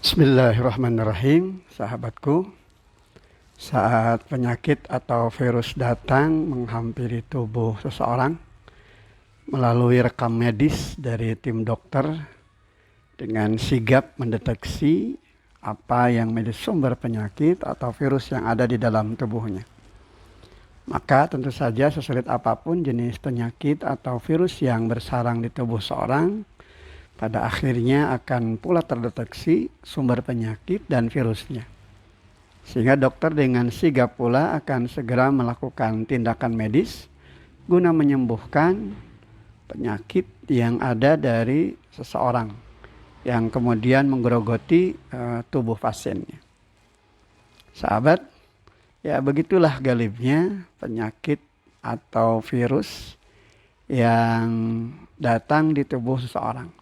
Bismillahirrahmanirrahim, sahabatku. Saat penyakit atau virus datang menghampiri tubuh seseorang, melalui rekam medis dari tim dokter dengan sigap mendeteksi apa yang menjadi sumber penyakit atau virus yang ada di dalam tubuhnya. Maka tentu saja sesulit apapun jenis penyakit atau virus yang bersarang di tubuh seorang, pada akhirnya akan pula terdeteksi sumber penyakit dan virusnya. Sehingga dokter dengan sigap pula akan segera melakukan tindakan medis guna menyembuhkan penyakit yang ada dari seseorang yang kemudian menggerogoti tubuh pasiennya. Sahabat, ya begitulah galibnya penyakit atau virus yang datang di tubuh seseorang.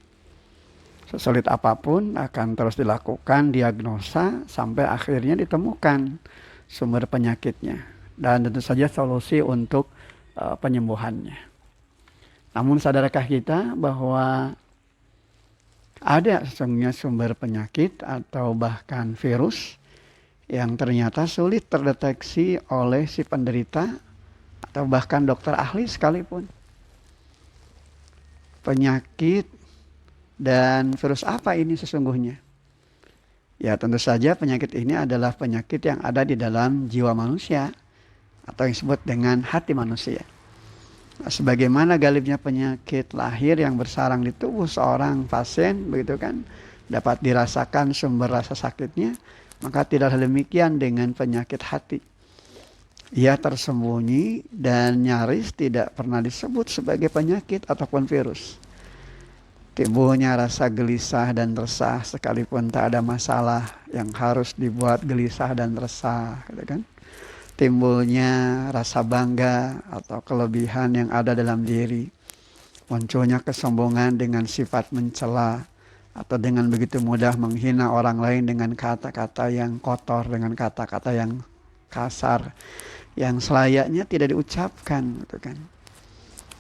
Sesulit apapun akan terus dilakukan diagnosa sampai akhirnya ditemukan sumber penyakitnya dan tentu saja solusi untuk penyembuhannya. Namun sadarkah kita bahwa ada sesungguhnya sumber penyakit atau bahkan virus yang ternyata sulit terdeteksi oleh si penderita atau bahkan dokter ahli sekalipun? Penyakit dan virus apa ini sesungguhnya? Ya tentu saja penyakit ini adalah penyakit yang ada di dalam jiwa manusia atau yang disebut dengan hati manusia. Nah, sebagaimana galibnya penyakit lahir yang bersarang di tubuh seorang pasien, begitu kan, dapat dirasakan sumber rasa sakitnya, maka tidak demikian dengan penyakit hati. Ia tersembunyi dan nyaris tidak pernah disebut sebagai penyakit ataupun virus. Timbulnya rasa gelisah dan resah sekalipun tak ada masalah yang harus dibuat gelisah dan resah, gitu kan? Timbulnya rasa bangga atau kelebihan yang ada dalam diri. Munculnya kesombongan dengan sifat mencela atau dengan begitu mudah menghina orang lain dengan kata-kata yang kotor, dengan kata-kata yang kasar, yang selayaknya tidak diucapkan, gitu kan?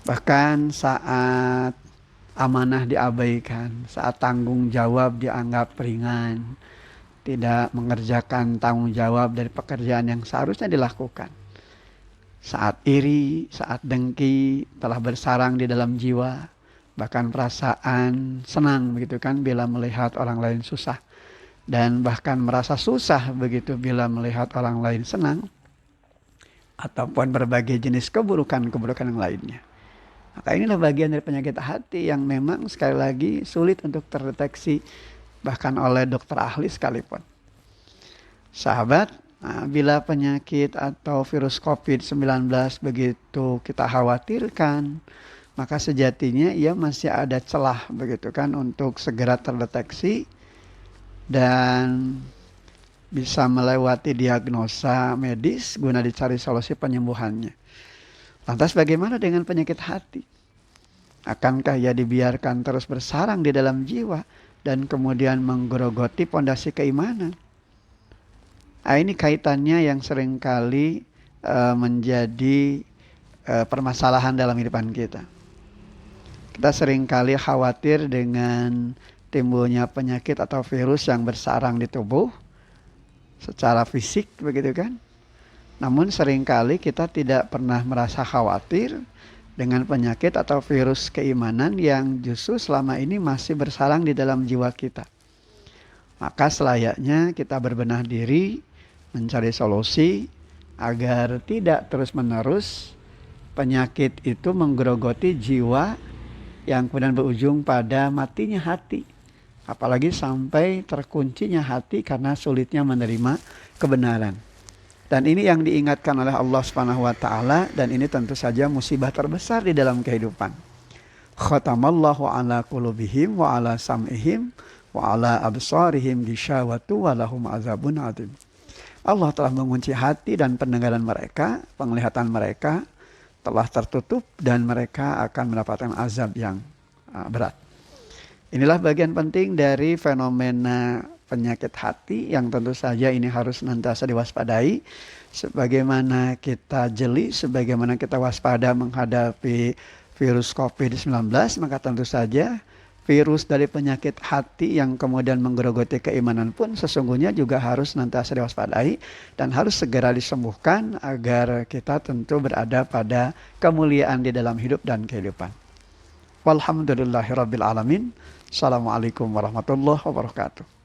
Bahkan saat amanah diabaikan, saat tanggung jawab dianggap ringan, tidak mengerjakan tanggung jawab dari pekerjaan yang seharusnya dilakukan. Saat iri, saat dengki telah bersarang di dalam jiwa, bahkan perasaan senang begitu kan bila melihat orang lain susah, dan bahkan merasa susah begitu bila melihat orang lain senang, ataupun berbagai jenis keburukan-keburukan yang lainnya. Maka inilah bagian dari penyakit hati yang memang sekali lagi sulit untuk terdeteksi bahkan oleh dokter ahli sekalipun. Sahabat, bila penyakit atau virus COVID-19 begitu kita khawatirkan, maka sejatinya ia masih ada celah begitu kan untuk segera terdeteksi dan bisa melewati diagnosa medis guna dicari solusi penyembuhannya. Lantas bagaimana dengan penyakit hati? Akankah ia dibiarkan terus bersarang di dalam jiwa dan kemudian menggerogoti pondasi keimanan? Ini kaitannya yang seringkali menjadi permasalahan dalam kehidupan kita. Kita seringkali khawatir dengan timbulnya penyakit atau virus yang bersarang di tubuh secara fisik, begitu kan? Namun seringkali kita tidak pernah merasa khawatir dengan penyakit atau virus keimanan yang justru selama ini masih bersarang di dalam jiwa kita. Maka selayaknya kita berbenah diri, mencari solusi agar tidak terus-menerus penyakit itu menggerogoti jiwa yang kemudian berujung pada matinya hati. Apalagi sampai terkuncinya hati karena sulitnya menerima kebenaran. Dan ini yang diingatkan oleh Allah Subhanahu wa taala, dan ini tentu saja musibah terbesar di dalam kehidupan. Khatamallahu ala qulubihim wa ala sam'ihim wa ala absarihim ghishawatu wa lahum azabun adzim. Allah telah mengunci hati dan pendengaran mereka, penglihatan mereka telah tertutup dan mereka akan mendapatkan azab yang berat. Inilah bagian penting dari fenomena penyakit hati yang tentu saja ini harus senantiasa diwaspadai. Sebagaimana kita jeli, sebagaimana kita waspada menghadapi virus COVID-19, maka tentu saja virus dari penyakit hati yang kemudian menggerogoti keimanan pun sesungguhnya juga harus nantiasa diwaspadai dan harus segera disembuhkan agar kita tentu berada pada kemuliaan di dalam hidup dan kehidupan. Walhamdulillahirabbil alamin. Assalamualaikum warahmatullahi wabarakatuh.